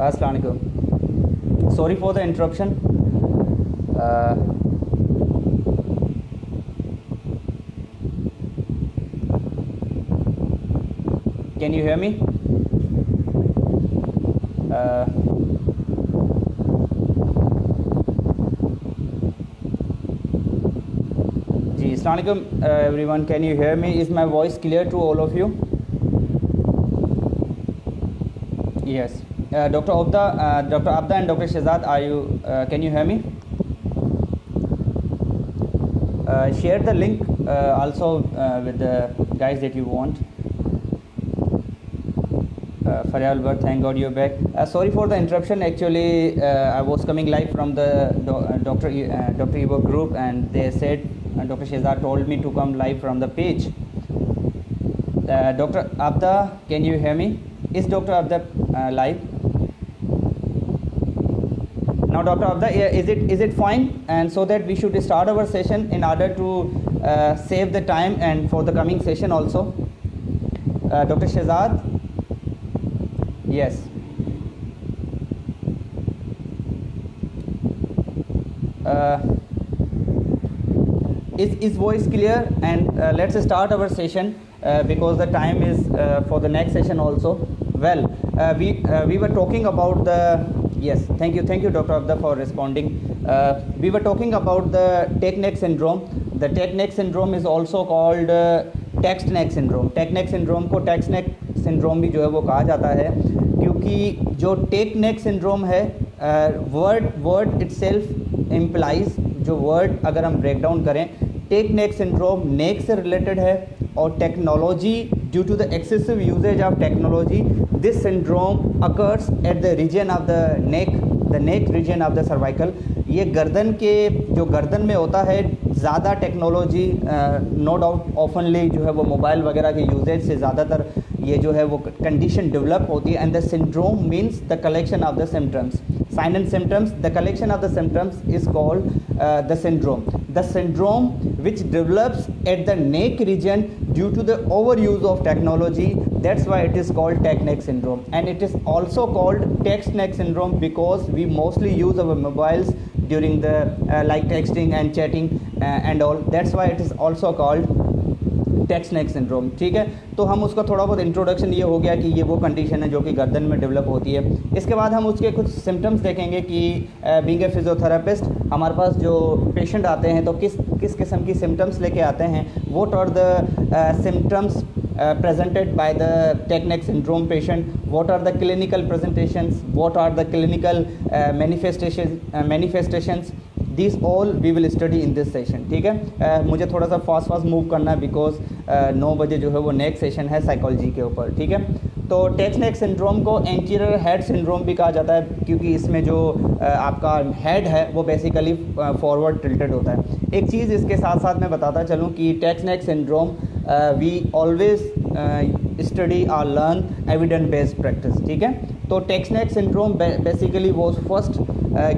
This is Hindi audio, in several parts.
अस्सलाम वालेकुम. Sorry for the interruption. Can you hear me? जी, अस्सलाम वालेकुम everyone. Can you hear me? Is my voice clear to all of you? Yes. Dr. Abda and Dr. Shehzad, are you? Can you hear me? Share the link also with the guys that you want. Faryal Bar, thank God you're back. Sorry for the interruption. Actually, I was coming live from the Dr. Ebo group, and they said Dr. Shehzad told me to come live from the page. Dr. Abda, can you hear me? Is Dr. Abda live? Now, Dr. Abda, is it fine? And so that we should start our session in order to save the time and for the coming session also. Dr. Shehzad, yes. Is voice clear? And let's start our session because the time is for the next session also. Well, we were talking about the. Yes, thank you, Dr. Abda, for responding. We were talking about the tech neck syndrome. The tech neck syndrome is also called text neck syndrome. Tech neck syndrome को text neck syndrome भी जो है वो कहा जाता है, क्योंकि जो tech neck syndrome है, word itself implies, जो word अगर हम break down करें, tech neck syndrome neck से related है, और technology, due to the excessive usage of technology, this syndrome occurs at the region of the neck region of the cervical. ये गर्दन के जो गर्दन में होता है, ज़्यादा टेक्नोलॉजी नो डाउट ऑफनली जो है वो मोबाइल वगैरह के यूजेज से ज़्यादातर ये जो है वो कंडीशन डेवलप होती है. And the syndrome means the collection of the symptoms, sign and symptoms. The collection of the symptoms is called the syndrome. The syndrome which develops at the neck region due to the overuse of technology, that's why it is called tech neck syndrome. And it is also called text neck syndrome because we mostly use our mobiles during the like texting and chatting and all. That's why it is also called text neck syndrome. ठीक है, तो हम उसका थोड़ा बहुत इंट्रोडक्शन ये हो गया कि ये वो कंडीशन है जो कि गर्दन में डेवलप होती है. इसके बाद हम उसके कुछ सिम्टम्स देखेंगे कि बीइंग ए फिजियोथेरेपिस्ट हमारे पास जो पेशेंट आते हैं तो किस किस्म की सिम्टम्स लेके आते हैं. What are the symptoms presented by the tech neck syndrome patient, what are the clinical presentations, what are the clinical manifestations, these all we will study in this session. ठीक है, मुझे थोड़ा सा फास्ट मूव करना है बिकॉज 9 बजे जो है वो नेक्स्ट सेशन है साइकोलॉजी के ऊपर. ठीक है, तो टेक्स्ट नेक सिंड्रोम को एंटीरियर हेड सिंड्रोम भी कहा जाता है क्योंकि इसमें जो आपका हेड है वो बेसिकली फॉरवर्ड टिल्टेड होता है. एक चीज़ इसके साथ साथ मैं बताता चलूँ कि text neck syndrome we always study और लर्न एविडेंस बेस्ड प्रैक्टिस. ठीक है, तो text neck syndrome basically was first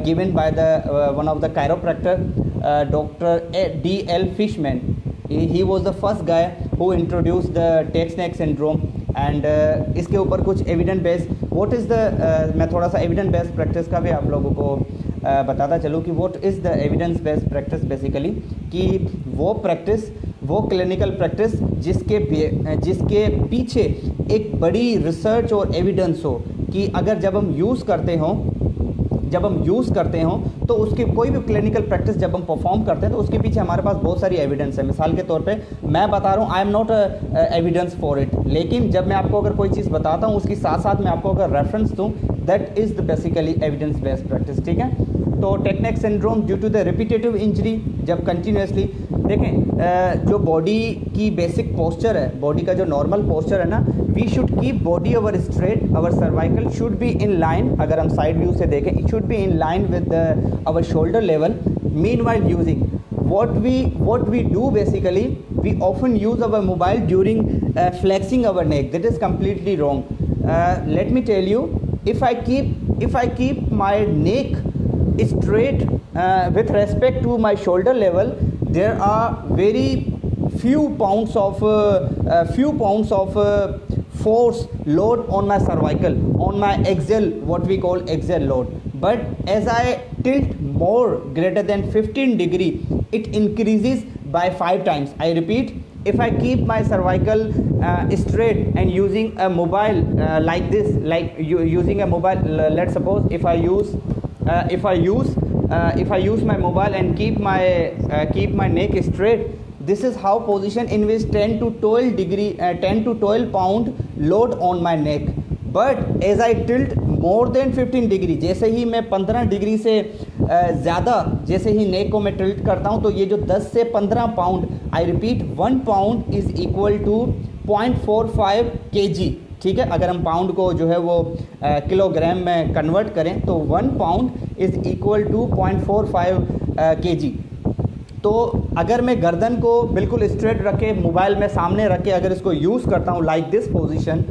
given by the one of the chiropractor, Dr. D.L. Fishman. He was the first guy who introduced the text neck syndrome. And इसके ऊपर कुछ evidence based what is the मैं थोड़ा सा एविडेंस बेस्ड प्रैक्टिस का भी आप लोगों को बताता चलूँ कि what is the evidence based practice basically, कि वो प्रैक्टिस, वो क्लिनिकल प्रैक्टिस जिसके पीछे एक बड़ी रिसर्च और एविडेंस हो कि अगर जब हम यूज़ करते हों तो उसकी कोई भी क्लिनिकल प्रैक्टिस जब हम परफॉर्म करते हैं तो उसके पीछे हमारे पास बहुत सारी एविडेंस है. मिसाल के तौर पे मैं बता रहा हूँ, I am not evidence for it, लेकिन जब मैं आपको अगर कोई चीज़ बताता हूँ उसके साथ साथ मैं आपको अगर रेफरेंस दूँ, that is the basically evidence based practice. ठीक है, तो tech neck syndrome due to the repetitive injury, जब कंटिन्यूसली देखें जो बॉडी की बेसिक पोस्चर है, बॉडी का जो नॉर्मल पोस्चर है ना, we should keep body our straight, our cervical should be in line. अगर हम साइड व्यू से देखें, it should be in line with our shoulder level. Meanwhile using what we do basically, we often use our mobile during flexing our neck. That is completely wrong. Let me tell you, if I keep my neck straight with respect to my shoulder level, there are very few pounds of force load on my cervical, on my axial, what we call axial load. But as I tilt more greater than 15 degree, it increases by 5 times. I repeat, if I keep my cervical straight and using a mobile like this, like using a mobile, let's suppose if I use my mobile and keep my neck straight, this is how position in which 10 to 12 pound load on my neck. But as I tilt more than 15 degree, जैसे ही मैं 15 डिग्री से ज़्यादा जैसे ही नेक को मैं टिल्ट करता हूँ, तो ये जो 10 से 15 pound, I repeat 1 pound is equal to 0.45 kg, ठीक है। अगर हम पाउंड को जो है वो किलोग्राम में कन्वर्ट करें तो 1 pound is equal to 0.45 kg। तो अगर मैं गर्दन को बिल्कुल स्ट्रेट रखे, मोबाइल में सामने रख के अगर इसको यूज़ करता हूँ लाइक दिस पोजीशन,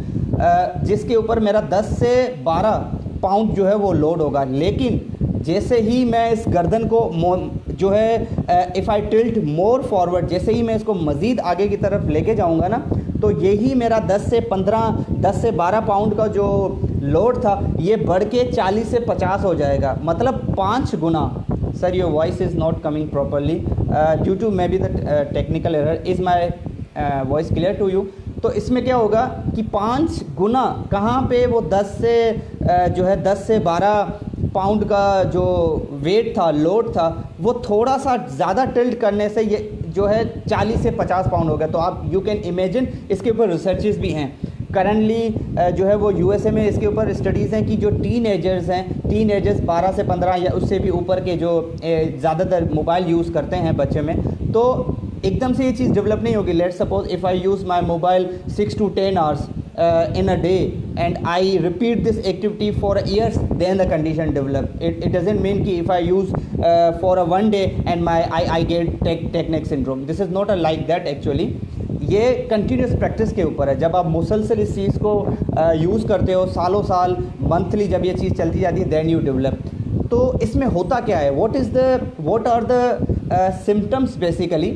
जिसके ऊपर मेरा 10 से 12 पाउंड जो है वो लोड होगा, लेकिन जैसे ही मैं इस गर्दन को जो है if I tilt more forward, जैसे ही मैं इसको मज़ीद आगे की तरफ लेके जाऊंगा ना, तो यही मेरा 10 से 12 पाउंड का जो लोड था ये बढ़ के 40 से 50 हो जाएगा, मतलब 5 गुना। Sir your voice is not coming properly due to maybe the technical error. Is my voice clear to you? तो इसमें क्या होगा कि 5 गुना कहाँ पे वो 10 से 12 पाउंड का जो वेट था, लोड था, वो थोड़ा सा ज़्यादा टिल्ट करने से ये जो है 40 से 50 पाउंड हो गया। तो आप यू कैन इमेजिन, इसके ऊपर रिसर्चेस भी हैं करंटली जो है वो यूएसए में इसके ऊपर स्टडीज़ हैं कि जो टीनेजर्स 12 से 15 या उससे भी ऊपर के जो ज़्यादातर मोबाइल यूज़ करते हैं बच्चे में, तो एकदम से ये चीज़ डेवलप नहीं होगी। Let's suppose if I use my mobile 6 to 10 hours in a day and I repeat this activity for years, then the condition develop. It doesn't mean कि if I use for a one day and I get technique syndrome. This is not a like that actually. ये कंटिन्यूस प्रैक्टिस के ऊपर है। जब आप मुसलसल इस चीज़ को यूज़ करते हो सालों साल, मंथली जब ये चीज़ चलती जाती है, देन यू डेवलप। तो इसमें होता क्या है, what are the symptoms basically?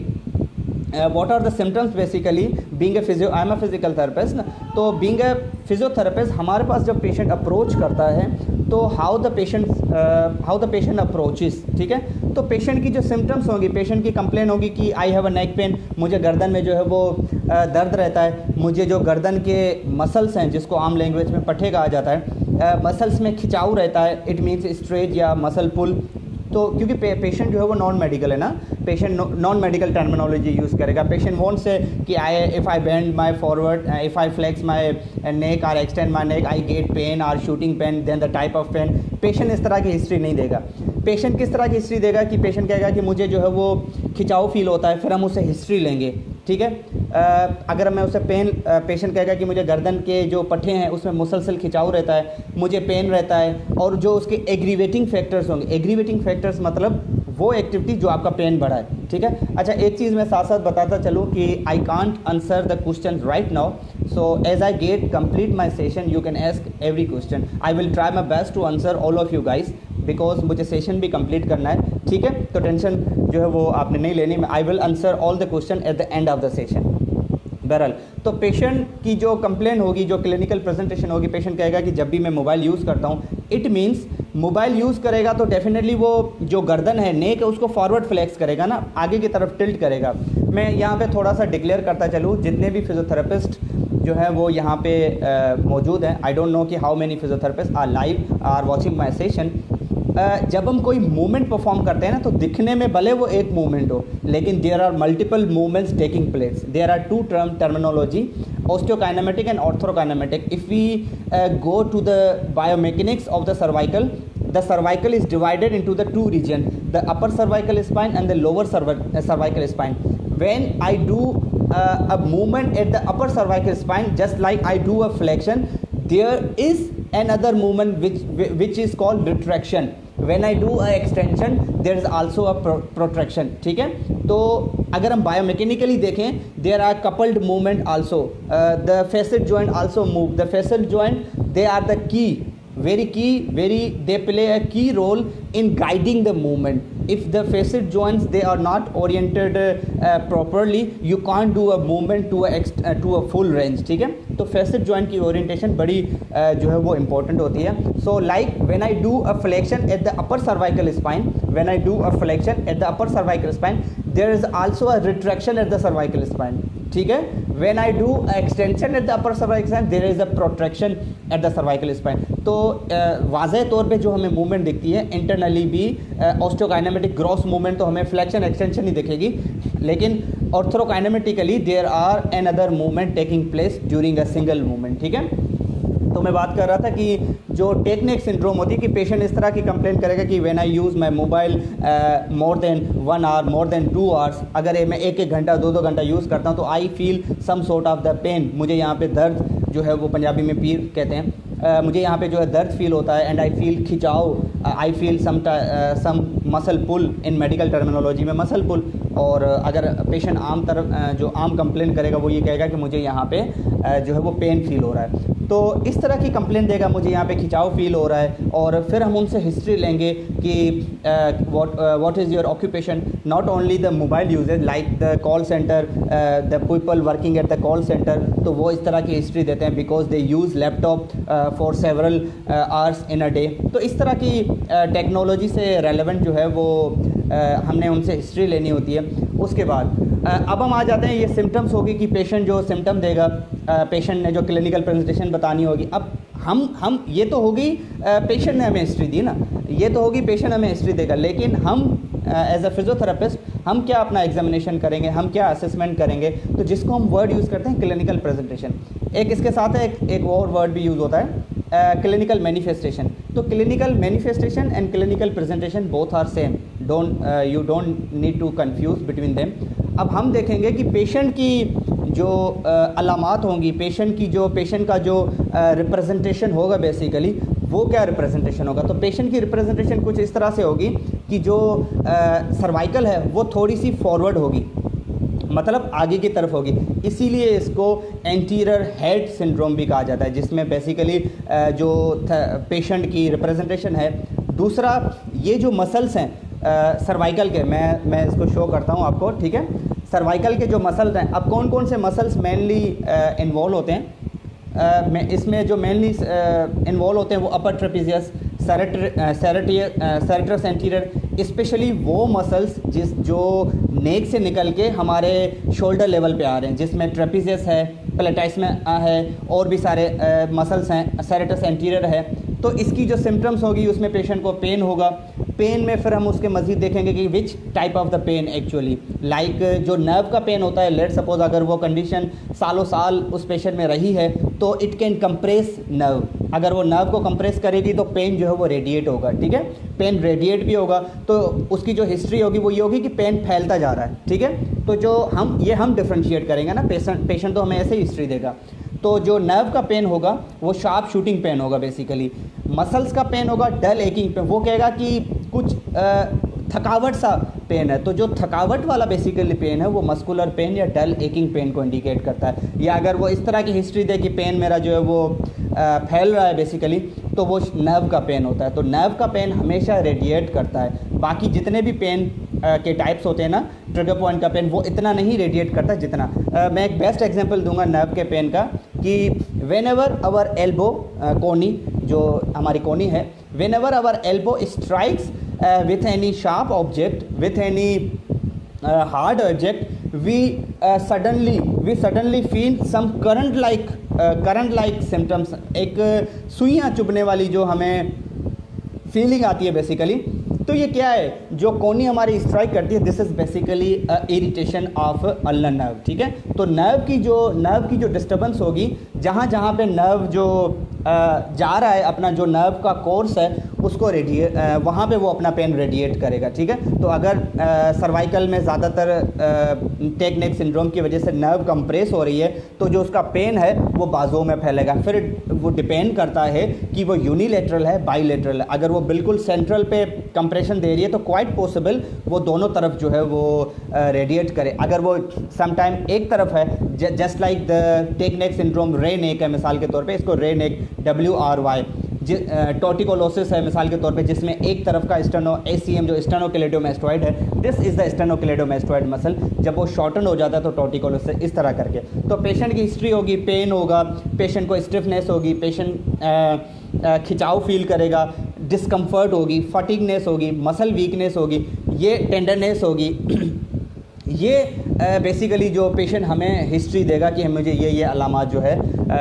What are the symptoms basically? Being a I am a physical therapist ना, तो being a physiotherapist हमारे पास जब पेशेंट अप्रोच करता है तो how the patient approaches, ठीक है। तो पेशेंट की जो सिम्टम्स होंगी, पेशेंट की कंप्लेन होगी कि I have a neck pain, मुझे गर्दन में जो है वो दर्द रहता है, मुझे जो गर्दन के मसल्स हैं जिसको आम लैंग्वेज में पट्टे कहा जाता है, मसल्स में खिंचाव रहता है, इट मीन्स स्ट्रेच या मसल पुल। तो क्योंकि पेशेंट जो है वो नॉन मेडिकल है ना, patient non medical terminology use करेगा। पेशेंट वॉन्ट से कि if I bend my forward, if I flex my neck or extend my neck, I get pain or shooting pain, then the type of pain. Patient इस तरह की हिस्ट्री नहीं देगा। पेशेंट किस तरह की हिस्ट्री देगा कि पेशेंट कहेगा कि मुझे जो है वो खिंचाव फील होता है, फिर हम उससे हिस्ट्री लेंगे, ठीक है। अगर मैं उसे पेशेंट कहेगा कि मुझे गर्दन के जो पट्टे हैं उसमें मुसलसल खिंचाव रहता है, मुझे पेन रहता है, और जो उसके एग्रीवेटिंग फैक्टर्स होंगे, एग्रीवेटिंग फैक्टर्स मतलब वो एक्टिविटी जो आपका पेन बढ़ाए, ठीक है। अच्छा, एक चीज़ मैं साथ साथ बताता चलूँ कि I can't answer the question right now, so as I get complete my session you can ask every question. I will try my best to answer all of you guys, because मुझे सेशन भी कंप्लीट करना है, ठीक है। तो टेंशन जो है वो आपने नहीं लेनी, I will answer all the question at the end of the session. बहरहाल, तो पेशेंट की जो कंप्लेन होगी, जो क्लिनिकल प्रेजेंटेशन होगी, पेशेंट कहेगा कि जब भी मैं मोबाइल यूज़ करता हूँ, इट मीन्स मोबाइल यूज़ करेगा तो डेफिनेटली वो जो गर्दन है, नेक है, उसको फॉरवर्ड फ्लेक्स करेगा ना, आगे की तरफ टिल्ट करेगा। मैं यहाँ पे थोड़ा सा डिक्लेयर करता चलूँ, जितने भी फिजियोथेरेपिस्ट जो है वो यहाँ पे मौजूद हैं, आई डोंट नो कि how many physiotherapist are live are watching my session. जब हम कोई मूवमेंट परफॉर्म करते हैं ना, तो दिखने में भले वो एक मूवमेंट हो, लेकिन there are multiple movements taking place. There are two terminology, osteokinetic and orthokinetic. If we go to the biomechanics of the cervical is divided into the two regions, the upper cervical spine and the lower cervical spine. When I do a movement at the upper cervical spine, just like I do a flexion, there is another movement which is called retraction. When I do a extension, there is also a protraction, ठीक है। तो अगर हम बायोमेकेनिकली देखें, there are coupled movement also, the facet joint also move. The facet joint, they are the key, they play a key role in guiding the movement. if the facet joints they are not oriented properly, you can't do a movement to a full range, ठीक है। तो facet joint की orientation बड़ी जो है वो important होती है। So like when I do a flexion at the upper cervical spine, when I do a flexion at the upper cervical spine, there is also a retraction at the cervical spine, ठीक है। When I do extension at the upper cervical spine, there is a protraction at the cervical spine। तो वाज़ह तौर पे जो हमें मूवमेंट दिखती है इंटरनली भी ऑस्टियोकाइनेमेटिक ग्रॉस मूवमेंट तो हमें फ्लेक्शन एक्सटेंशन ही दिखेगी, लेकिन orthokinematically there are an other movement taking place during a single movement, ठीक है। तो मैं बात कर रहा था कि जो टेक नेक सिंड्रोम होती है कि पेशेंट इस तरह की कंप्लेंट करेगा कि when I use my mobile more than 1 hour, more than 2 hours, अगर मैं एक घंटा 2 घंटा यूज़ करता हूँ तो I feel some sort of the pain, मुझे यहाँ पे दर्द जो है वो पंजाबी में पीर कहते हैं, मुझे यहाँ पे जो है दर्द फील होता है, एंड आई फील खिंचाव, I feel some muscle pull, in medical terminology में मसल पुल। और अगर पेशेंट जो आम कंप्लेन करेगा वो ये कहेगा कि मुझे यहाँ पे जो है वो पेन फील हो रहा है। तो इस तरह की कंप्लेन देगा, मुझे यहाँ पे खिंचाव फील हो रहा है, और फिर हम उनसे हिस्ट्री लेंगे कि what is your occupation, not only the mobile usage like the call centre, the people working at the call centre, तो वो इस तरह की हिस्ट्री देते हैं because they use laptop for several hours in a day. तो इस तरह की टेक्नोलॉजी से रेलेवेंट जो है वो हमने उनसे हिस्ट्री लेनी होती है। उसके बाद अब हम आ जाते हैं, ये सिम्टम्स होगी कि पेशेंट जो सिम्टम देगा, पेशेंट ने जो क्लिनिकल प्रेजेंटेशन बतानी होगी। अब हम ये तो होगी पेशेंट ने हमें हिस्ट्री दी ना, ये तो होगी पेशेंट हमें हिस्ट्री देगा, लेकिन हम एज अ फिजियोथेरेपिस्ट हम क्या अपना एग्जामिनेशन करेंगे, हम क्या असेसमेंट करेंगे, तो जिसको हम वर्ड यूज़ करते हैं क्लिनिकल प्रेजेंटेशन। एक इसके साथ है एक और वर्ड भी यूज़ होता है क्लिनिकल मैनिफेस्टेशन। तो clinical manifestation and clinical presentation both are same, you don't need to confuse between them. अब हम देखेंगे कि पेशेंट की जो अलामात होंगी, पेशेंट का जो रिप्रेजेंटेशन होगा बेसिकली वो क्या रिप्रेजेंटेशन होगा। तो पेशेंट की रिप्रेजेंटेशन कुछ इस तरह से होगी कि जो सर्वाइकल है वो थोड़ी सी फॉरवर्ड होगी, मतलब आगे की तरफ होगी, इसीलिए इसको एंटीरियर हेड सिंड्रोम भी कहा जाता है, जिसमें बेसिकली जो पेशेंट की रिप्रेजेंटेशन है। दूसरा, ये जो मसल्स हैं सर्वाइकल के, मैं इसको शो करता हूँ आपको, ठीक है। सर्वाइकल के जो मसल्स हैं, अब कौन कौन से मसल्स मेनली इन्वॉल्व होते हैं, इसमें जो मेनली इन्वॉल्व होते हैं वो अपर ट्रेपेजियस, सेरेटस एंटीरियर, स्पेशली वो मसल्स जो नेक से निकल के हमारे शोल्डर लेवल पे आ रहे हैं, जिसमें ट्रेपेजियस है, प्लेटाइस में है, और भी सारे मसल्स हैं, सेरेटस एंटीरियर है। तो इसकी जो सिम्टम्स होगी उसमें पेशेंट को पेन होगा। पेन में फिर हम उसके मज़ीद देखेंगे कि which type of the pain actually, like जो नर्व का पेन होता है, लेट सपोज अगर वो कंडीशन सालों साल उस पेशेंट में रही है तो इट कैन कंप्रेस नर्व, अगर वो नर्व को कंप्रेस करेगी तो पेन जो है वो रेडिएट होगा, ठीक है। पेन रेडिएट भी होगा, तो उसकी जो हिस्ट्री होगी वो ये होगी कि पेन फैलता जा रहा है, ठीक है। तो जो हम डिफ्रेंशिएट करेंगे ना, पेशेंट तो हमें ऐसे ही हिस्ट्री देगा। तो जो नर्व का पेन होगा वो शार्प शूटिंग पेन होगा बेसिकली। मसल्स का पेन होगा डल एकिंग पेन, वो कहेगा कि कुछ थकावट सा पेन है। तो जो थकावट वाला बेसिकली पेन है वो मस्कुलर पेन या डल एकिंग पेन को इंडिकेट करता है। या अगर वो इस तरह की हिस्ट्री दे कि पेन मेरा जो है वो फैल रहा है बेसिकली, तो वो नर्व का पेन होता है। तो नर्व का पेन हमेशा रेडिएट करता है। बाकी जितने भी पेन के टाइप्स होते हैं ना, ट्रिगर पॉइंट का पेन वो इतना नहीं रेडिएट करता जितना। मैं एक बेस्ट एग्जांपल दूंगा नर्व के पेन का कि वेन एवर आवर एल्बो कोनी, जो हमारी कोनी है, whenever our elbow strikes with any sharp object, with any hard object, we suddenly feel some current like symptoms, एक सुइयाँ चुभने वाली जो हमें फीलिंग आती है बेसिकली। तो ये क्या है, जो कोनी हमारी स्ट्राइक करती है, this is basically irritation of ulnar nerve, ठीक है। तो नर्व की जो डिस्टर्बेंस होगी, जहाँ पे नर्व जो जा रहा है, अपना जो नर्व का कोर्स है उसको वहाँ पे वो अपना पेन रेडिएट करेगा, ठीक है। तो अगर सर्वाइकल में ज़्यादातर टेक नेक सिंड्रोम की वजह से नर्व कंप्रेस हो रही है तो जो उसका पेन है वो बाजुओं में फैलेगा। फिर वो डिपेंड करता है कि वो यूनिलेटरल है, बाईलेटरल है। अगर वो बिल्कुल सेंट्रल पे कंप्रेशन दे रही है तो क्वाइट पॉसिबल वो दोनों तरफ जो है वो रेडिएट करे। अगर वो समटाइम एक तरफ है, just like the tech neck syndrome, wry neck है मिसाल के तौर पे, इसको रे नेक WRY, टॉर्टिकोलोसिस है मिसाल के तौर पे, जिसमें एक तरफ का स्टेनो एसीएम जो स्टेनोक्लेडोमास्टॉइड है, दिस इज़ द स्टेनोक्लेडोमास्टॉइड मसल, जब वो शॉर्टन हो जाता है तो टॉर्टिकोलोसिस इस तरह करके। तो पेशेंट की हिस्ट्री होगी, पेन होगा, पेशेंट को स्टिफनेस होगी, पेशेंट खिंचाव फील करेगा, डिस्कम्फर्ट होगी, फटीगनेस होगी, मसल वीकनेस होगी, ये टेंडरनेस होगी। ये बेसिकली जो पेशेंट हमें हिस्ट्री देगा कि मुझे ये अलामात जो है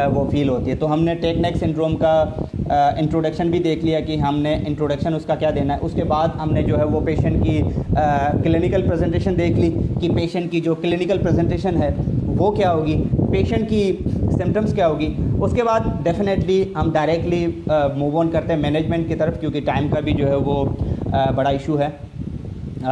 वो फील होती है। तो हमने टेक नेक सिंड्रोम का इंट्रोडक्शन भी देख लिया कि हमने इंट्रोडक्शन उसका क्या देना है। उसके बाद हमने जो है वो पेशेंट की क्लिनिकल प्रेजेंटेशन देख ली कि पेशेंट की जो क्लिनिकल प्रेजेंटेशन है वो क्या होगी, पेशेंट की सिम्टम्स क्या होगी। उसके बाद डेफिनेटली हम डायरेक्टली मूव ऑन करते हैं मैनेजमेंट की तरफ, क्योंकि टाइम का भी जो है वो बड़ा इशू है।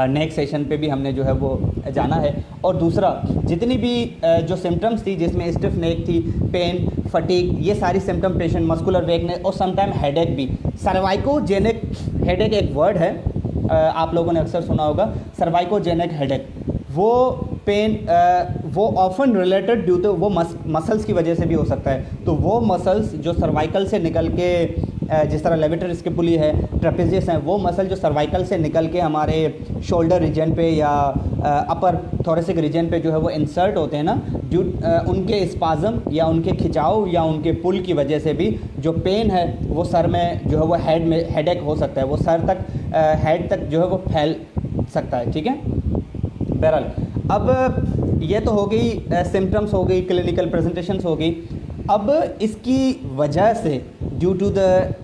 नेक्स्ट सेशन पे भी हमने जो है वो जाना है। और दूसरा, जितनी भी जो सिम्टम्स थी, जिसमें स्टिफ नेक थी, पेन, फटीग, ये सारी सिम्टम पेशेंट, मस्कुलर वीकनेस और समटाइम हेडेक भी। सर्वाइकोजेनिक हेडेक एक वर्ड है, आप लोगों ने अक्सर सुना होगा, सर्वाइकोजेनिक हेडेक। वो पेन वो ऑफन रिलेटेड ड्यू टू वो मसल्स की वजह से भी हो सकता है। तो वो मसल्स जो सर्वाइकल से निकल के, जिस तरह लेविटर स्किपुली है, ट्रेपेजियस हैं, वो मसल जो सर्वाइकल से निकल के हमारे शोल्डर रीजन पे या अपर थोरेसिक रीजन पे जो है वो इंसर्ट होते हैं ना, उनके स्पाज़म या उनके खिंचाव या उनके पुल की वजह से भी जो पेन है वो सर में जो है वो हेड में हेडेक हो सकता है, वो सर तक हेड तक जो है वो फैल सकता है। ठीक है, बहरहाल अब ये तो हो गई सिम्टम्स, हो गई क्लिनिकल प्रेजेंटेशंस, हो गई। अब इसकी वजह से due to the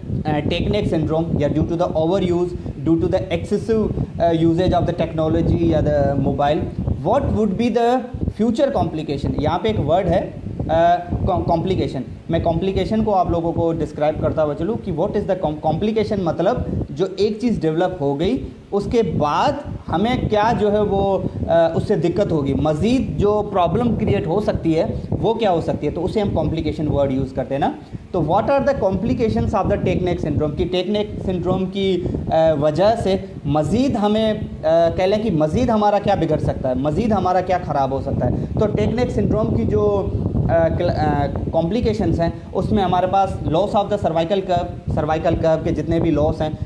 tech neck syndrome या due to the over use, due to the excessive usages of the technology या the mobile, what would be the future complication. यहाँ पे एक वर्ड है कॉम्प्लिकेशन। मैं कॉम्प्लिकेशन को आप लोगों को डिस्क्राइब करता हुआ चलूँ कि व्हाट इज़ द कॉम्प्लिकेशन, मतलब जो एक चीज़ डेवलप हो गई उसके बाद हमें क्या जो है वो उससे दिक्कत होगी, मज़ीद जो प्रॉब्लम क्रिएट हो सकती है वो क्या हो सकती है, तो उसे हम कॉम्प्लिकेशन वर्ड यूज़ करते हैं ना। तो what are the complications of the tech neck syndrome, की टेक नेक सिंड्रोम की वजह से मज़ीद हमें कह लें कि मज़ीद हमारा क्या बिगड़ सकता है, मज़ीद हमारा क्या ख़राब हो सकता है। तो टेक नेक सिंड्रोम की जो कॉम्प्लिकेशंस हैं उसमें हमारे पास loss of the cervical curve के जितने भी लॉस हैं,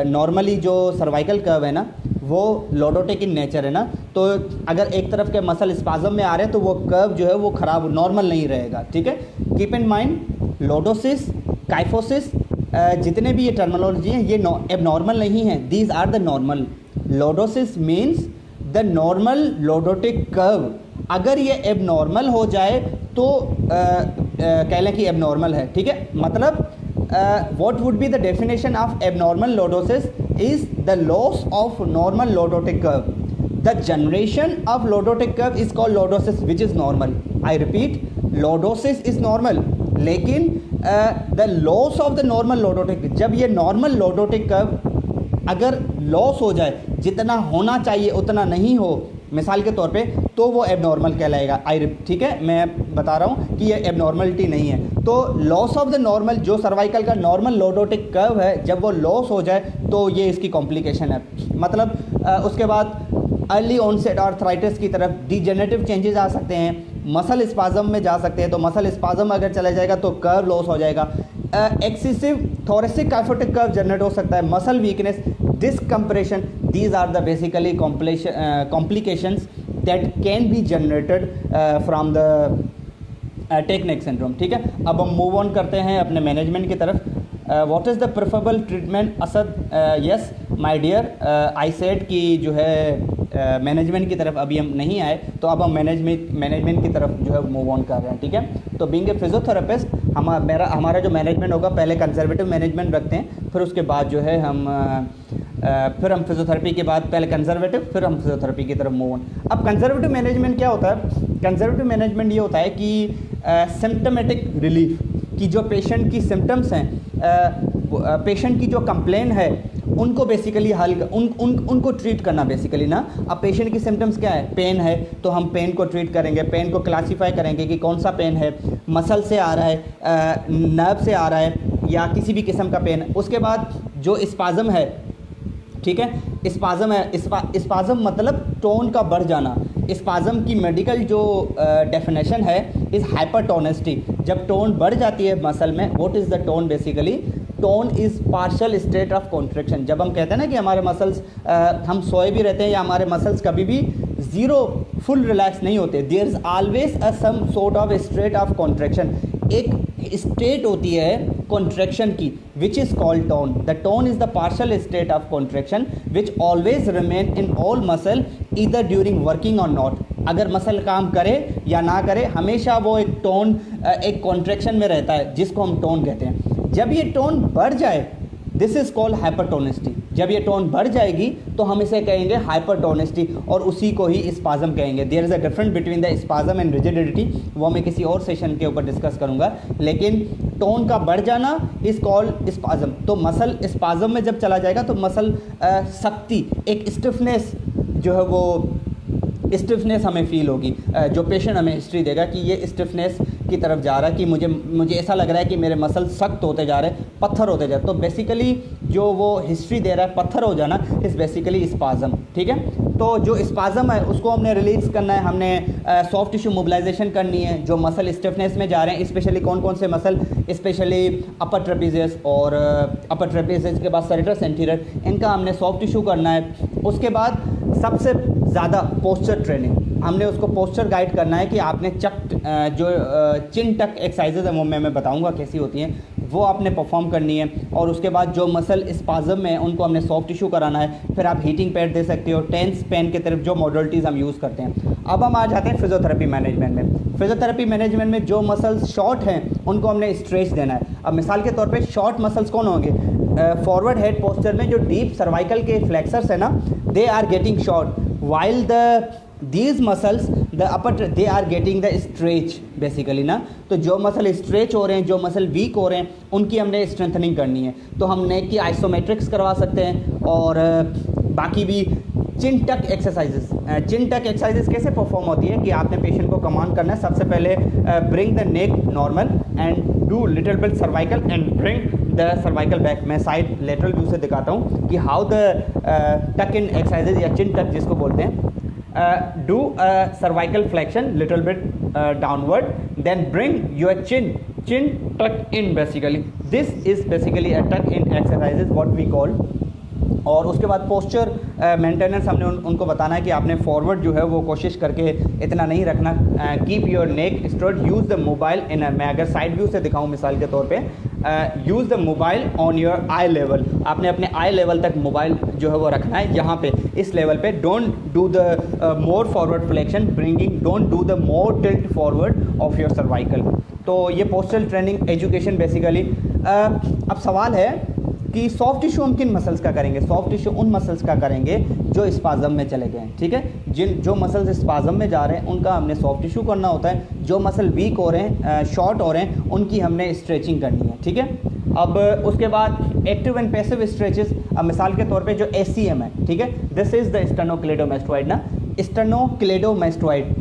नॉर्मली जो सर्वाइकल कर्व है ना वो लॉर्डोटिक इन नेचर है ना, तो अगर एक तरफ के मसल स्पाज़म में आ रहे हैं तो वो कर्व जो है वो ख़राब नॉर्मल नहीं रहेगा। ठीक है, keep in mind lordosis, kyphosis, जितने भी ये टर्मिनोलॉजी हैं ये एबनॉर्मल नहीं है, these are the normal. Lordosis means the normal lordotic curve. अगर ये एबनॉर्मल हो जाए तो कह लें कि एबनॉर्मल है। ठीक है, मतलब what would be the definition of abnormal lordosis is the loss of normal lordotic curve. The generation of lordotic curve is called lordosis, which is normal. I repeat, lordosis is normal, लेकिन the loss of the normal lordotic, जब ये normal lordotic curve अगर लॉस हो जाए, जितना होना चाहिए उतना नहीं हो मिसाल के तौर पे, तो वो एबनॉर्मल कहलाएगा। ठीक है, मैं बता रहा हूँ कि ये एबनॉर्मलिटी नहीं है। तो लॉस ऑफ द नॉर्मल, जो सर्वाइकल का नॉर्मल लॉर्डोटिक कर्व है, जब वो लॉस हो जाए तो ये इसकी कॉम्प्लिकेशन है। मतलब उसके बाद अर्ली ऑनसेट आर्थराइटिस की तरफ डिजेनरेटिव चेंजेस आ सकते हैं, मसल स्पाज़म में जा सकते हैं, तो मसल स्पाज़म अगर चला जाएगा तो कर्व लॉस हो जाएगा, excessive thoracic kyphotic curve generate हो सकता है, muscle weakness, decompression, these are the basically complications that can be generated from the tech neck syndrome. ठीक है, अब हम मूव ऑन करते हैं अपने मैनेजमेंट की तरफ। What is the preferable treatment Asad? Yes my dear, I said कि जो है मैनेजमेंट की तरफ अभी हम नहीं आए, तो अब हम मैनेजमेंट की तरफ जो है मूव ऑन कर रहे हैं। ठीक है, तो बीइंग ए फिजियोथेरेपिस्ट हमारा जो मैनेजमेंट होगा, पहले कंजर्वेटिव मैनेजमेंट रखते हैं, फिर उसके बाद जो है फिर हम फिजियोथेरेपी के बाद पहले कंजर्वेटिव, फिर हम फिजियोथेरेपी की तरफ मूव ऑन। अब कंजर्वेटिव मैनेजमेंट क्या होता है? कंजर्वेटिव मैनेजमेंट ये होता है कि सिम्टमेटिक रिलीफ, कि जो पेशेंट की सिम्टम्स हैं, पेशेंट की जो कंप्लेन है उनको बेसिकली उनको ट्रीट करना बेसिकली ना। अब पेशेंट की सिम्टम्स क्या है? पेन है, तो हम पेन को ट्रीट करेंगे, पेन को क्लासीफाई करेंगे कि कौन सा पेन है, मसल से आ रहा है, नर्व से आ रहा है, या किसी भी किस्म का पेन। उसके बाद जो स्पाज़म है, ठीक है, स्पाज़म है, स्पाज़म मतलब टोन का बढ़ जाना। स्पाज़म की मेडिकल जो डेफिनेशन है इज़ हाइपरटोनिसिटी। जब टोन बढ़ जाती है मसल में, what is the tone? Basically tone is partial state of contraction. जब हम कहते हैं ना कि हमारे मसल्स, हम सोए भी रहते हैं या हमारे मसल्स कभी भी ज़ीरो फुल रिलैक्स नहीं होते, there is always a some sort of state of contraction. एक स्टेट होती है कॉन्ट्रैक्शन की which is called tone. The tone is the partial state of contraction which always remain in all muscle either during working or not. अगर मसल काम करे या ना करे, हमेशा वो एक टोन, एक कॉन्ट्रैक्शन में रहता है, जिसको हम टोन कहते हैं। जब ये टोन बढ़ जाए, दिस इज़ कॉल्ड हाइपरटोनिसिटी। जब ये टोन बढ़ जाएगी तो हम इसे कहेंगे हाइपरटोनिसिटी, और उसी को ही स्पाज़म कहेंगे। There is a difference between the spasm and rigidity, वो मैं किसी और सेशन के ऊपर डिस्कस करूंगा। लेकिन टोन का बढ़ जाना इज़ कॉल्ड स्पाज़म। तो मसल स्पाज़म में जब चला जाएगा तो मसल सख्ती, एक स्टिफनेस जो है वो स्टिफनेस हमें फील होगी। जो पेशेंट हमें हिस्ट्री देगा कि ये स्टिफनेस की तरफ जा रहा है, कि मुझे ऐसा लग रहा है कि मेरे मसल सख्त होते जा रहे हैं, पत्थर होते जा रहे हैं। तो बेसिकली जो वो हिस्ट्री दे रहा है पत्थर हो जाना इज़ बेसिकली स्पाज़म। ठीक है, तो जो स्पाज़म है उसको हमने रिलीज़ करना है, हमने सॉफ्ट टिश्यू मोबिलाइजेशन करनी है। जो मसल स्टिफनेस में जा रहे हैं, स्पेशली कौन कौन से मसल, स्पेशली अपर ट्रेपेजियस और अपर ट्रेपेजियस के बाद सरेटस एंटीरियर, इनका हमने सॉफ्ट टिश्यू करना है। उसके बाद सबसे ज़्यादा पोस्चर ट्रेनिंग, हमने उसको पोस्चर गाइड करना है कि आपने जो चिन टक एक्सरसाइजेज है वो मैं बताऊंगा कैसी होती हैं, वो आपने परफॉर्म करनी है। और उसके बाद जो मसल स्पाज़म में उनको हमने सॉफ्ट टिश्यू कराना है। फिर आप हीटिंग पैड दे सकते हो, टेंस पेन की तरफ, जो मॉडलिटीज़ हम यूज़ करते हैं। अब हम आ जाते हैं फिजियोथेरेपी मैनेजमेंट में। फिजियोथेरेपी मैनेजमेंट में जो मसल्स शॉर्ट हैं उनको हमने स्ट्रेच देना है। अब मिसाल के तौर पे शॉर्ट मसल्स कौन होंगे? फॉरवर्ड हेड पोस्चर में जो डीप सर्वाइकल के फ्लेक्सर्स है ना, they are getting short, while these muscles the upper they are getting the stretch basically ना। तो जो मसल स्ट्रेच हो रहे हैं, जो मसल वीक हो रहे हैं, उनकी हमने स्ट्रेंथनिंग करनी है। तो हम नेक की आइसोमेट्रिक्स करवा सकते हैं, और बाकी भी चिन टक एक्सरसाइजेस। चिन टक एक्सरसाइजेस कैसे परफॉर्म होती है कि आपने पेशेंट को कमांड करना है, सबसे पहले bring the neck normal and do little bit cervical and bring the cervical back. मैं साइड लेटरल व्यू से दिखाता हूँ कि हाउ द टक इन एक्सरसाइजेज या चिन टक जिसको बोलते हैं। Do a cervical flexion little bit downward, then bring your chin tuck in basically. This is basically a tuck in exercise is what we call। और उसके बाद पोस्चर मेंटेनेंस हमने उनको बताना है कि आपने फॉरवर्ड जो है वो कोशिश करके इतना नहीं रखना। Keep your neck straight, use the mobile in, मैं अगर साइड व्यू से दिखाऊं मिसाल के तौर पे, use the mobile on your I level. आपने अपने आई लेवल तक मोबाइल जो है वो रखना है, यहाँ पे इस लेवल पे। Don't do the more forward flexion bringing, don't do the more tilt forward of your cervical. तो ये पोस्चरल ट्रेनिंग एजुकेशन बेसिकली। अब सवाल है कि सॉफ्ट टिश्यू हम किन मसल्स का करेंगे? सॉफ्ट टिश्यू उन मसल्स का करेंगे जो स्पाज़म में चले गए हैं। ठीक है, जो मसल्स स्पाज़म में जा रहे हैं उनका हमने सॉफ्ट टिश्यू करना होता है। जो मसल वीक हो रहे हैं, शॉर्ट हो रहे हैं, उनकी हमने स्ट्रेचिंग करनी है। ठीक है, अब उसके बाद एक्टिव एंड पैसिव स्ट्रेचेस। अब मिसाल के तौर पे जो ACM है, ठीक है, दिस इज़ द स्टर्नोक्लेडोमेस्टोइड ना। स्टर्नोक्लेडोमेस्टोइड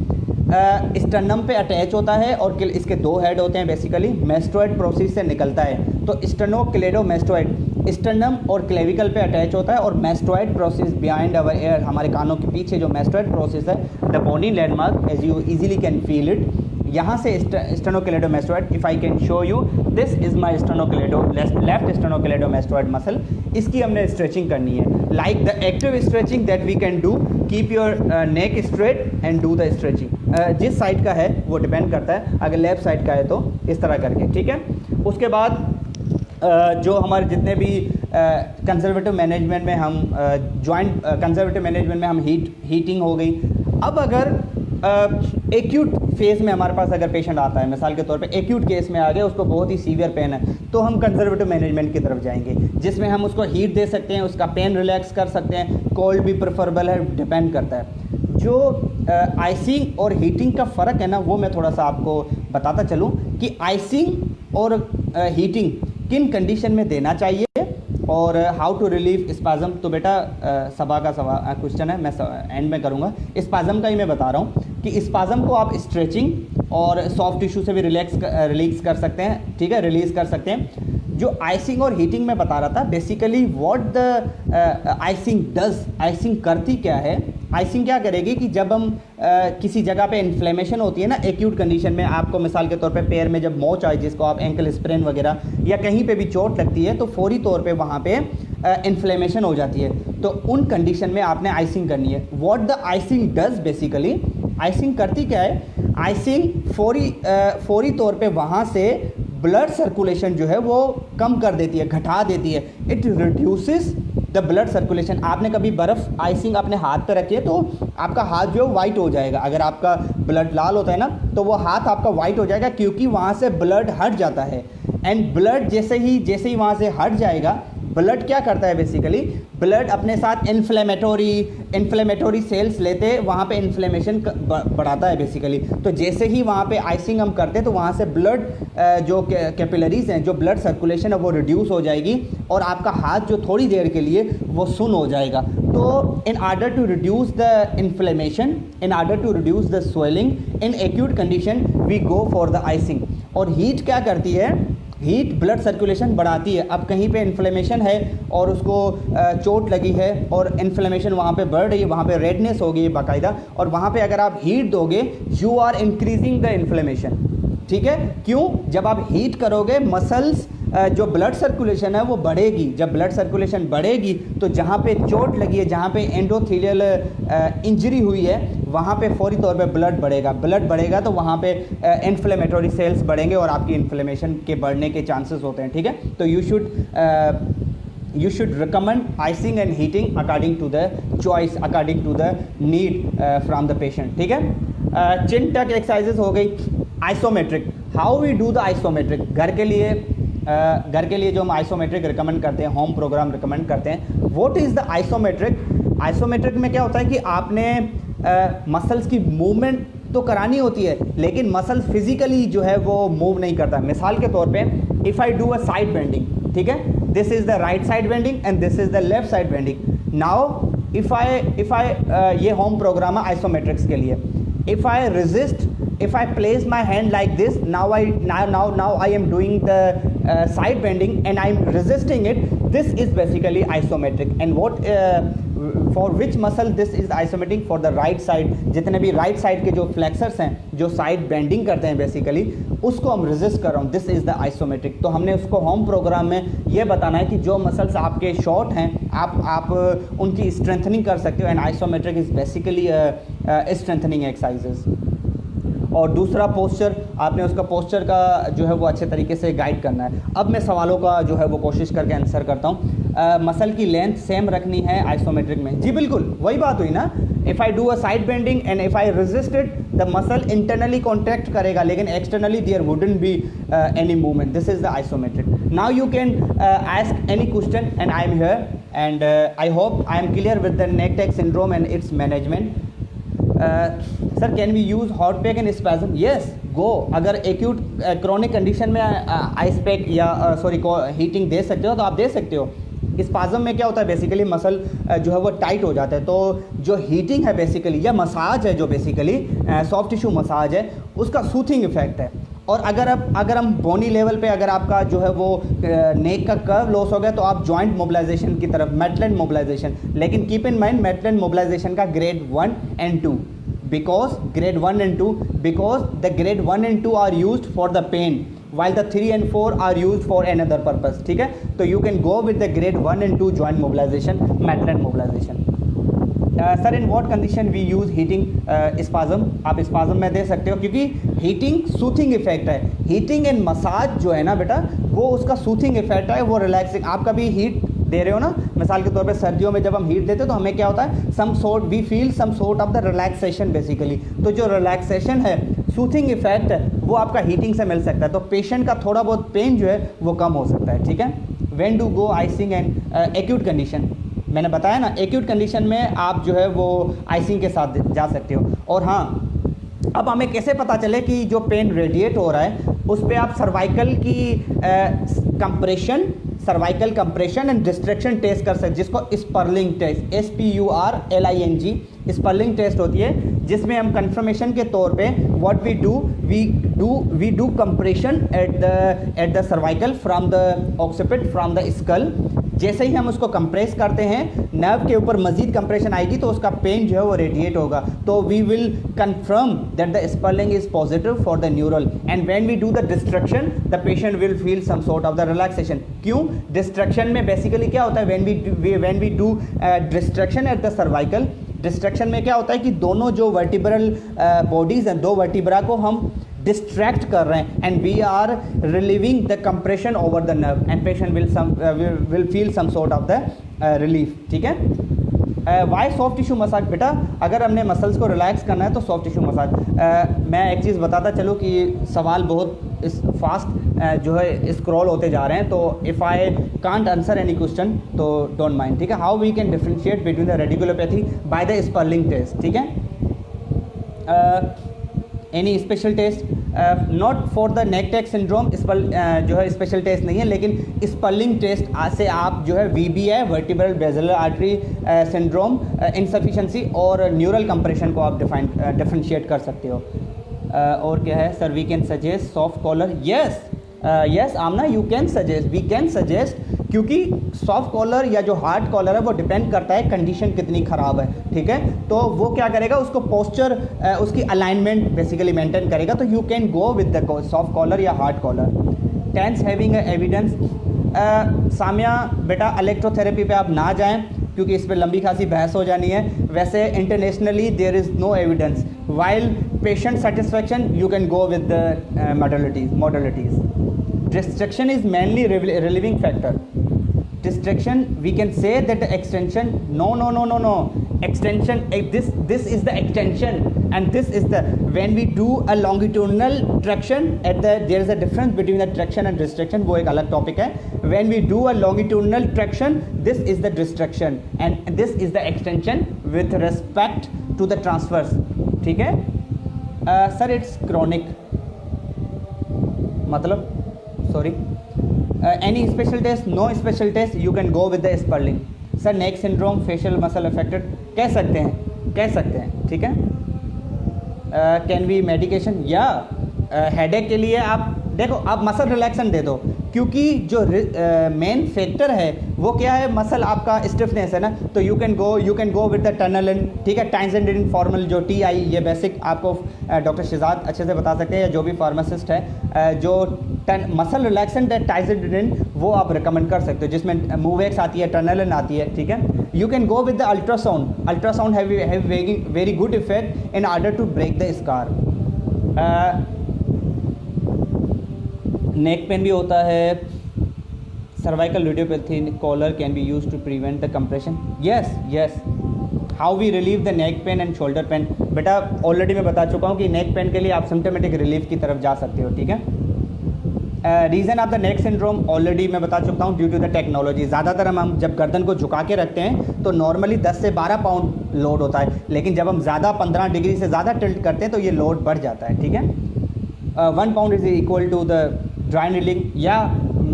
स्टर्नम पे अटैच होता है और इसके दो हेड होते हैं बेसिकली, मेस्टोइड प्रोसेस से निकलता है। तो स्टर्नोक्लेडोमेस्टोइड स्टर्नम और क्लेविकल पे अटैच होता है, और mastoid process behind our ear, हमारे कानों के पीछे जो मेस्टोइड प्रोसेस है, the bony landmark as you easily can feel it. यहाँ से sternocleidomastoid, if I can show you, this is my left sternocleidomastoid muscle. इसकी हमने स्ट्रेचिंग करनी है, like the active stretching that we can do. Keep your neck straight and do the stretching. जिस साइड का है वो डिपेंड करता है, अगर लेफ्ट साइड का है तो इस तरह करके। ठीक है, उसके बाद जो हमारे जितने भी कंजर्वेटिव मैनेजमेंट में हम जॉइंट कंजर्वेटिव मैनेजमेंट में हम हीटिंग हो गई। अब अगर एक्यूट फेज़ में हमारे पास अगर पेशेंट आता है, मिसाल के तौर पे एक्यूट केस में आ गया, उसको बहुत ही सीवियर पेन है, तो हम कंजर्वेटिव मैनेजमेंट की तरफ जाएंगे, जिसमें हम उसको हीट दे सकते हैं, उसका पेन रिलैक्स कर सकते हैं। कोल्ड भी प्रेफरेबल है, डिपेंड करता है। जो आइसिंग और हीटिंग का फ़र्क है ना, वो मैं थोड़ा सा आपको बताता चलूँ कि आइसिंग और हीटिंग किन कंडीशन में देना चाहिए और हाउ टू रिलीव स्पाज़म। तो बेटा सभा का क्वेश्चन है, मैं एंड में करूँगा। स्पाज़म का ही मैं बता रहा हूँ कि स्पाज़म को आप स्ट्रेचिंग और सॉफ्ट टिश्यू से भी रिलीज़ कर सकते हैं। ठीक है, रिलीज़ कर सकते हैं। जो आइसिंग और हीटिंग में बता रहा था, basically what the icing does, icing करती क्या है? आइसिंग क्या करेगी कि जब हम किसी जगह पे इन्फ्लेमेशन होती है ना एक्यूट कंडीशन में, आपको मिसाल के तौर पे पैर में जब मोच आए जिसको आप एंकल स्प्रेन वगैरह या कहीं पे भी चोट लगती है तो फौरी तौर पे वहाँ पे इन्फ्लेमेशन हो जाती है, तो उन कंडीशन में आपने आइसिंग करनी है। What the icing does basically, icing करती क्या है, आइसिंग फौरी तौर पे वहाँ से ब्लड सर्कुलेशन जो है वो कम कर देती है, घटा देती है। It reduces the blood circulation. आपने कभी बर्फ़ आइसिंग अपने हाथ पे रखी है तो आपका हाथ जो है वाइट हो जाएगा, अगर आपका ब्लड लाल होता है ना तो वो हाथ आपका वाइट हो जाएगा क्योंकि वहाँ से ब्लड हट जाता है। एंड ब्लड जैसे ही वहाँ से हट जाएगा, ब्लड क्या करता है बेसिकली, ब्लड अपने साथ इन्फ्लेमेटोरी सेल्स लेते वहाँ पे इन्फ्लेमेशन बढ़ाता है बेसिकली। तो जैसे ही वहाँ पे आइसिंग हम करते हैं तो वहाँ से ब्लड जो कैपिलरीज हैं, जो ब्लड सर्कुलेशन है वो रिड्यूस हो जाएगी और आपका हाथ जो थोड़ी देर के लिए वो सुन्न हो जाएगा। तो in order to reduce the inflammation, in order to reduce the swelling in acute condition we go for the icing. और हीट क्या करती है, हीट ब्लड सर्कुलेशन बढ़ाती है। अब कहीं पे इन्फ्लेमेशन है और उसको चोट लगी है और इन्फ्लेमेशन वहाँ पे बढ़ रही है, वहाँ पे रेडनेस हो गई है बाकायदा, और वहाँ पे अगर आप हीट दोगे you are increasing the inflammation. ठीक है, क्यों? जब आप हीट करोगे मसल्स जो ब्लड सर्कुलेशन है वो बढ़ेगी। जब ब्लड सर्कुलेशन बढ़ेगी तो जहाँ पे चोट लगी है, जहाँ पे एंडोथेलियल इंजरी हुई है, वहाँ पे फौरी तौर पे ब्लड बढ़ेगा। ब्लड बढ़ेगा तो वहाँ पे इन्फ्लेमेटरी सेल्स बढ़ेंगे और आपकी इन्फ्लेमेशन के बढ़ने के चांसेस होते हैं। ठीक है, तो you should recommend icing and heating according to the choice, according to the need from the patient. ठीक है, चिन टक एक्सरसाइजेस हो गई। Isometric, how we do the isometric, घर के लिए जो हम आइसोमेट्रिक रिकमेंड करते हैं, होम प्रोग्राम रिकमेंड करते हैं। What is the isometric? Isometric में क्या होता है कि आपने मसल्स की मूवमेंट तो करानी होती है लेकिन मसल्स फिजिकली जो है वो मूव नहीं करता। मिसाल के तौर पे if I do a side bending, ठीक है, this is the right side bending and this is the left side bending. Now if I ये होम प्रोग्राम है आइसोमेट्रिक्स के लिए। If I resist, if I place my hand like this, now I am doing the side bending and I am resisting it. This is basically isometric. And what for which muscle this is isometric? For the right side. जितने भी right side के जो flexors हैं, जो side bending करते हैं basically, उसको हम resist कर रहा हूँ। This is the isometric. तो हमने उसको home program में ये बताना है कि जो muscles आपके short हैं, आप उनकी strengthening कर सकते हो। And isometric is basically strengthening exercises. और दूसरा पोस्चर, आपने उसका पोस्चर का जो है वो अच्छे तरीके से गाइड करना है। अब मैं सवालों का जो है वो कोशिश करके आंसर करता हूँ। मसल की लेंथ सेम रखनी है आइसोमेट्रिक में? जी बिल्कुल, वही बात हुई ना। If I do a side bending and if I resist it, the muscle internally contract करेगा लेकिन externally there wouldn't be any movement. This is the isometric. Now you can ask any question and I am here and I hope I am clear with the neck tech syndrome and its management. Sir can we use hot pack and spasm? Yes, go. अगर एक्यूट क्रोनिक कंडीशन में आइस पैक या हीटिंग दे सकते हो तो आप दे सकते हो। स्पाज़म में क्या होता है बेसिकली, मसल जो है वो टाइट हो जाता है। तो जो हीटिंग है बेसिकली या मसाज है, जो बेसिकली सॉफ्ट टिश्यू मसाज है, उसका सूथिंग इफेक्ट है। और अगर हम बोनी लेवल पे अगर आपका जो है वो नेक का कर्व लॉस हो गया तो आप जॉइंट मोबिलाइजेशन की तरफ, मेटलैंड मोबिलाइजेशन। लेकिन keep in mind Maitland mobilization का grade 1 and 2, because grade 1 and 2, because the grade 1 and 2 are used for the pain while the 3 and 4 are used for another purpose. ठीक है, तो you can go with the grade 1 and 2 joint mobilization, Maitland mobilization. Sir in what condition we use heating spasm? आप स्पाज़म में दे सकते हो क्योंकि हीटिंग सूथिंग इफेक्ट है। हीटिंग एंड मसाज जो है ना बेटा, वो उसका सूथिंग इफेक्ट है, वो रिलैक्सिंग। आप कभी हीट दे रहे हो ना, मिसाल के तौर पे सर्दियों में जब हम हीट देते हैं तो हमें क्या होता है, we feel some sort of the relaxation basically. तो जो रिलैक्सेशन है, सूथिंग इफेक्ट है, वो आपका हीटिंग से मिल सकता है। तो पेशेंट का थोड़ा बहुत पेन जो है वो कम हो सकता है। ठीक है, when do go icing and acute condition? मैंने बताया ना, एक्यूट कंडीशन में आप जो है वो आइसिंग के साथ जा सकते हो। और हाँ, अब हमें कैसे पता चले कि जो पेन रेडिएट हो रहा है उस पर आप सर्वाइकल की cervical compression and distraction test कर सकते, जिसको Spurling test, SPURLING Spurling test होती है, जिसमें हम कंफर्मेशन के तौर पे what we do, we we do compression at the cervical from the occiput from the skull. जैसे ही हम उसको कंप्रेस करते हैं नर्व के ऊपर मजीद कंप्रेशन आएगी तो उसका पेन जो है वो रेडिएट होगा. तो we will confirm that the spelling is positive for the neural and when we do the distraction the patient will feel some sort of the relaxation. क्यों? डिस्ट्रक्शन में बेसिकली क्या होता है, when we do distraction at the cervical, distraction में क्या होता है कि दोनों जो वर्टिब्रल बॉडीज हैं, दो वर्टिब्रा को हम डिस्ट्रैक्ट कर रहे हैं and we are relieving the compression over the nerve and patient will feel some sort of the relief. ठीक है. Why soft tissue massage? बेटा अगर हमने मसल्स को रिलैक्स करना है तो सॉफ्ट टिश्यू मसाज. मैं एक चीज़ बताता चलूँ कि सवाल बहुत फास्ट जो है स्क्रॉल होते जा रहे हैं, तो if I can't answer any question तो डोंट माइंड. ठीक है. How we can differentiate between the radiculopathy by the Spurling test. ठीक है. Any special test? Not for the neck tech syndrome जो है स्पेशल टेस्ट नहीं है, लेकिन स्पेलिंग टेस्ट से आप जो है VBI vertebral basilar artery syndrome insufficiency और न्यूरल कंप्रेशन को आप डिफरेंशिएट कर सकते हो. और क्या है sir? We can suggest soft collar. Yes Amna, you can suggest, we can suggest, क्योंकि सॉफ्ट कॉलर या जो हार्ड कॉलर है वो डिपेंड करता है कंडीशन कितनी ख़राब है. ठीक है. तो वो क्या करेगा, उसको पोस्चर उसकी अलाइनमेंट बेसिकली मेंटेन करेगा. तो you can go with the soft collar या hard collar. Tens having evidence? Samiya बेटा इलेक्ट्रोथेरेपी पे आप ना जाएं क्योंकि इस पर लंबी खासी बहस हो जानी है. वैसे internationally there is no evidence. While patient satisfaction you can go with the modalities. Distraction is mainly relieving factor. Distraction, we can say that the extension, no. Extension, this is the extension and this is the, when we do a longitudinal traction there is a difference between the traction and distraction. वो एक अलग topic है. When we do a longitudinal traction, this is the distraction and this is the extension with respect to the transverse. ठीक है. Sir, it's chronic. मतलब sorry, any special test? No special test. You can go with the Sperling. Sir, neck syndrome, facial muscle affected? कह सकते हैं. ठीक है. Can be medication? या हेडेक के लिए आप देखो, आप मसल रिलैक्सन दे दो, क्योंकि जो मेन फैक्टर है वो क्या है, मसल आपका स्टिफनेस है ना. तो you can go with the टनलिन. ठीक है. टाइजेंडिन फॉर्मल जो TI, ये बेसिक आपको डॉक्टर शिजात अच्छे से बता सकते हैं या जो भी फार्मासिस्ट है. जो मसल रिलैक्सेंट है टाइजेंडिन, वो आप रिकमेंड कर सकते हो, जिसमें मूवेक्स आती है, टनलिन आती है. ठीक है. You can go with the ultrasound. Ultrasound have very good effect in order to break the scar. Neck pain भी होता है. Cervical radiopathy collar can be use to prevent the compression. Yes. How we relieve the neck pain and shoulder pain? बेटा ऑलरेडी मैं बता चुका हूँ कि नेक पेन के लिए आप सिम्टोमेटिक रिलीफ की तरफ जा सकते हो. ठीक है. Reason of the neck syndrome already मैं बता चुका हूँ, ड्यू टू द टेक्नोलॉजी. ज़्यादातर हम जब गर्दन को झुका के रखते हैं तो नॉर्मली 10 से 12 पाउंड लोड होता है, लेकिन जब हम ज़्यादा 15 डिग्री से ज़्यादा टिल्ट करते हैं तो ये लोड बढ़ जाता है. ठीक है. 1 pound is equal to the dry needling. या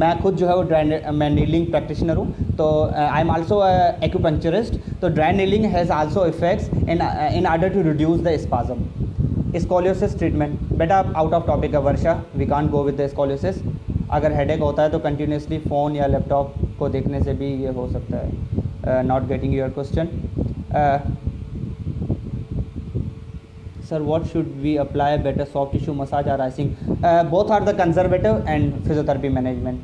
मैं खुद जो है वो मैं नीडलिंग प्रैक्टिशनर हूँ, तो आई एम आल्सो एक्यूपंक्चरिस्ट. तो dry needling has also effects in order to reduce the spasm. Scoliosis treatment? बेटा आउट ऑफ टॉपिक है Varsha, we can't go with the scoliosis. अगर हेडेक होता है तो कंटिन्यूसली फ़ोन या लैपटॉप को देखने से भी ये हो सकता है. Not getting your question. Sir, what should we apply better, soft tissue massage or icing? Both are the conservative and physiotherapy management.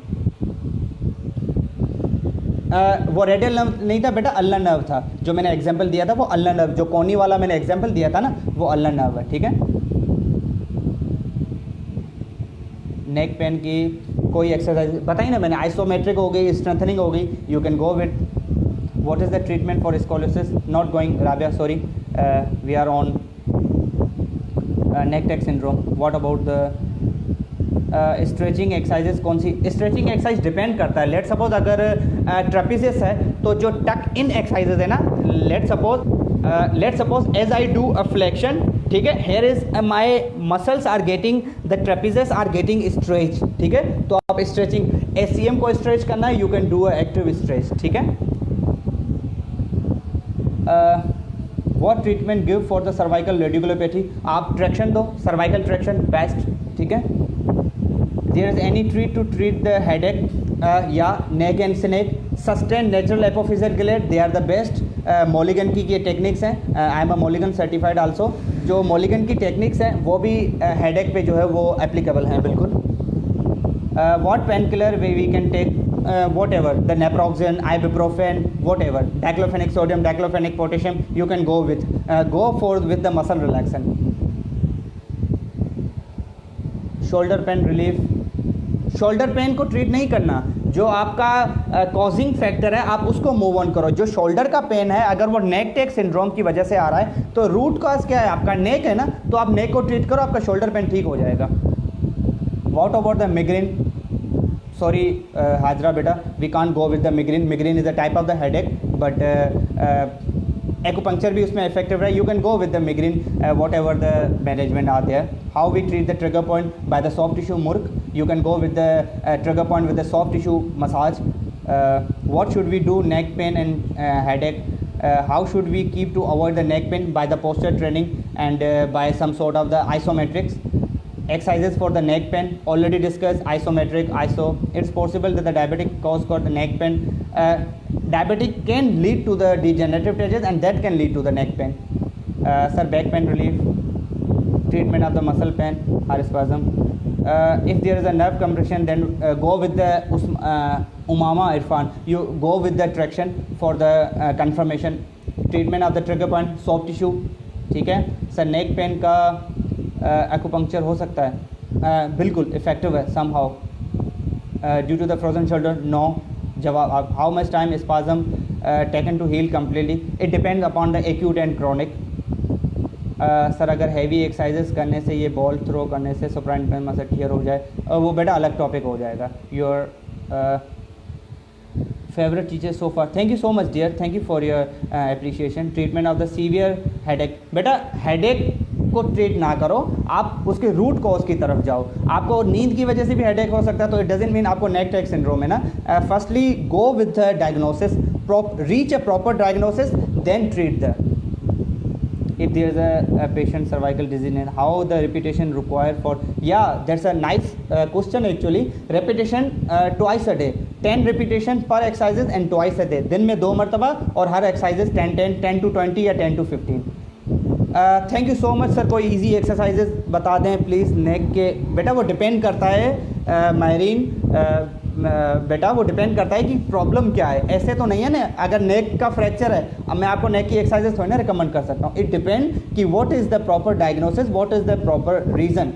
वो रेडियल नर्व नहीं था बेटा, अल्लर नर्व था. जो मैंने एग्जांपल दिया था वो अल्लर नर्व, जो कोनी वाला मैंने एग्जांपल दिया था ना, वो अल्लर नर्व है. ठीक है. नेक पेन की कोई एक्सरसाइज बताई ना मैंने, आइसोमेट्रिक हो गई, स्ट्रेंथनिंग हो गई. You can go with. What is the treatment for scoliosis? Not going Rabia, sorry, we are on neck tech syndrome. What about the stretching exercises? कौन सी स्ट्रेचिंग एक्सरसाइज? डिपेंड करता है. लेट सपोज अगर ट्रेपेजियस है तो जो टक इन एक्सरसाइजेज है ना, let suppose as I do a flexion. ठीक है. Here is my muscles are getting, the trapezius are getting stretch. ठीक है. तो आप स्ट्रेचिंग, ACM को स्ट्रेच करना है, you can do a active stretch. ठीक है. What treatment give for the cervical radiculopathy? आप ट्रैक्शन दो, सर्वाइकल ट्रैक्शन बेस्ट. ठीक है. There is any treat to treat the headache? Yeah, neck and snake. Sustained natural apophyseal gland, they are the best. Mulligan की ये टेक्निक्स हैं. I am a Mulligan certified also. जो Mulligan की टेक्निक्स हैं वो भी हेडेक पे जो है वो एप्लीकेबल हैं बिल्कुल. What painkiller we can take? Whatever, the naproxen, ibuprofen, whatever, diclofenac sodium, diclofenac potassium, you can go with. Go for with the muscle relaxant. Shoulder pain relief. Shoulder pain को ट्रीट नहीं करना. जो आपका कॉजिंग फैक्टर है आप उसको मूव ऑन करो. जो शोल्डर का पेन है अगर वो नेक टेक सिंड्रोम की वजह से आ रहा है तो रूट कॉज क्या है? आपका नेक है ना, तो आप नेक को ट्रीट करो, आपका शोल्डर पेन ठीक हो जाएगा. What about the migraine? Sorry Hajra बेटा, we can't go with the migraine. Migraine is a type of the headache, but acupuncture भी उसमें इफेक्टिव है. You can go with the migraine whatever the management are there. How we treat the trigger point? By the soft tissue मुर्क. You can go with the trigger point with the soft tissue massage. What should we do? Neck pain and headache. How should we keep to avoid the neck pain? By the posture training and by some sort of the isometrics. Exercises for the neck pain already discussed. Isometric, iso. It's possible that the diabetic cause got the neck pain. Diabetic can lead to the degenerative changes and that can lead to the neck pain. Sir, back pain relief. Treatment of the muscle pain or spasm. If there is a nerve compression, then go with the Umama Irfan. You go with the traction for the confirmation. Treatment of the trigger point, soft tissue. ठीक है सर. नेक पेन का एक्यूपंक्चर हो सकता है? बिल्कुल इफेक्टिव है somehow. Due to the frozen shoulder, no. जवाब. How much time spasm taken to heal completely? It depends upon the acute and chronic. Sir अगर हैवी एक्सरसाइजेस करने से, ये बॉल थ्रो करने से सुप्राइन पेन मसल टियर हो जाए, वो बेटा अलग टॉपिक हो जाएगा. Your favourite teacher so far? Thank you so much dear, thank you for your appreciation. Treatment of the severe headache. बेटा हेडेक को ट्रीट ना करो, आप उसके रूट कॉज की तरफ जाओ. आपको नींद की वजह से भी हेडेक हो सकता है, तो इट डजंट मीन आपको नेक टेक सिंड्रोम है ना. Firstly go with the diagnosis, reach a proper diagnosis, then treat the. If there is a patient cervical disease, and how the repetition required for? Yeah, that's a nice question actually. Repetition twice a day, 10 repetition per exercises and twice a day. दिन में 2 मरतबा और हर exercises 10 to 20 या 10 to 15. Thank you so much sir. कोई इजी एक्सरसाइजेज बता दें प्लीज़ नेक के. बेटा वो डिपेंड करता है मायरीन, बेटा वो डिपेंड करता है कि प्रॉब्लम क्या है. ऐसे तो नहीं है ना, अगर नेक का फ्रैक्चर है अब मैं आपको नेक की एक्सरसाइजेज थोड़ी ना रिकमेंड कर सकता हूँ. इट डिपेंड कि what is the proper diagnosis, what is the proper reason.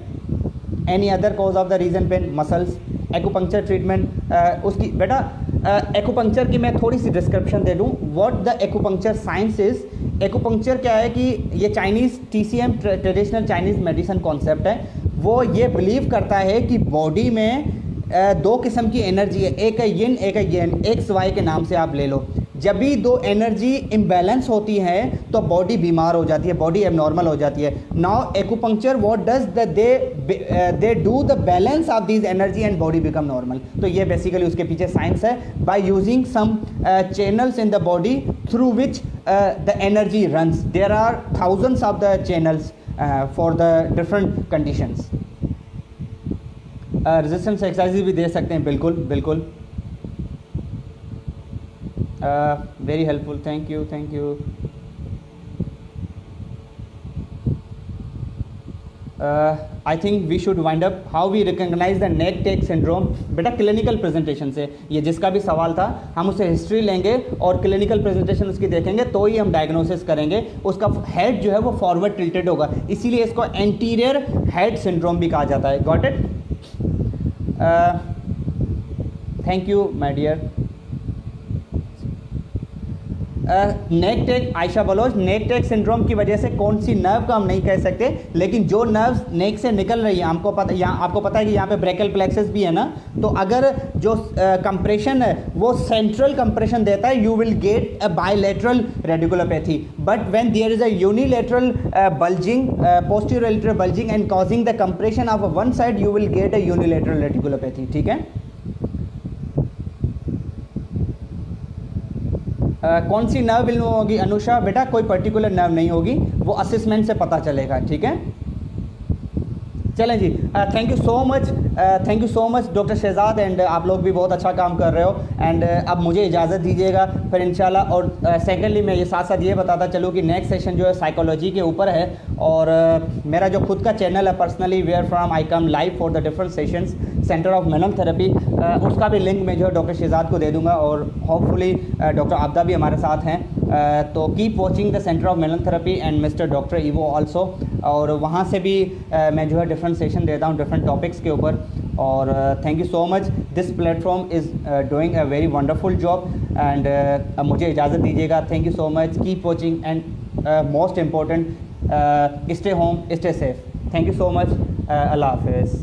Any other cause of the reason pain, muscles, acupuncture treatment. उसकी बेटा एक्यूपंक्चर की मैं थोड़ी सी डिस्क्रिप्शन दे दूँ. What the acupuncture science is. Acupuncture क्या है कि ये Chinese TCM traditional Chinese medicine concept है. वो ये बिलीव करता है कि बॉडी में 2 किस्म की एनर्जी है, एक है यिन एक है येन, XY के नाम से आप ले लो. जब भी 2 एनर्जी इम्बैलेंस होती है तो बॉडी बीमार हो जाती है, बॉडी एबनॉर्मल हो जाती है. Now acupuncture what does they do the balance of this energy and body become normal. तो ये बेसिकली उसके पीछे साइंस है. By using some channels in the body through which the energy runs. There are thousands of the channels for the different conditions. Resistance exercise भी दे सकते हैं. बिल्कुल बिल्कुल. Very helpful. Thank you thank you. I think we should wind up. How we recognise the neck tech syndrome. बेटा क्लिनिकल प्रेजेंटेशन से, ये जिसका भी सवाल था हम उससे हिस्ट्री लेंगे और क्लिनिकल प्रेजेंटेशन उसकी देखेंगे तो ही हम डायग्नोसिस करेंगे. उसका हेड जो है वो फॉरवर्ड टिल्टेड होगा, इसीलिए इसको एंटीरियर हेड सिंड्रोम भी कहा जाता है. Got it. Thank you my dear. Neck tech Ayesha Baloch. Neck tech syndrome की वजह से कौन सी नर्व का हम नहीं कह सकते, लेकिन जो नर्व्स नेक से निकल रही है, आपको पता है कि यहाँ पे ब्रेकल प्लेक्सस भी है ना, तो अगर जो कंप्रेशन है वो सेंट्रल कंप्रेशन देता है, you will get a bilateral radiculopathy. But when there is a unilateral bulging, posterior bulging and causing the compression of one side, you will get a unilateral radiculopathy. ठीक है. कौन सी नर्व विल होगी अनुषा? बेटा कोई पर्टिकुलर नर्व नहीं होगी, वो असेसमेंट से पता चलेगा. ठीक है. चलें जी, thank you so much doctor Shahzad, and आप लोग भी बहुत अच्छा काम कर रहे हो। एंड अब मुझे इजाज़त दीजिएगा फिर इंशाल्लाह। और सेकेंडली मैं ये साथ साथ ये बताता चलूँ कि नेक्स्ट सेशन जो है साइकोलॉजी के ऊपर है, और मेरा जो खुद का चैनल है personally where from I come live for the different sessions centre of मेलम थेरेपी, उसका भी लिंक मैं जो है डॉक्टर शहजाद को दे दूँगा, और होपफुली डॉक्टर आबदा भी हमारे साथ हैं। तो keep watching the centre of मेलन थेरेपी एंड मिस्टर डॉक्टर ईवो ऑल्सो, और वहाँ से भी मैं जो है डिफरेंट सेशन देता हूँ डिफरेंट टॉपिक्स के ऊपर। और thank you so much, this platform is doing a very wonderful job. And अब मुझे इजाज़त दीजिएगा, thank you so much, keep watching, and most important stay home, stay safe. Thank you so much, अल्लाह हाफिज़।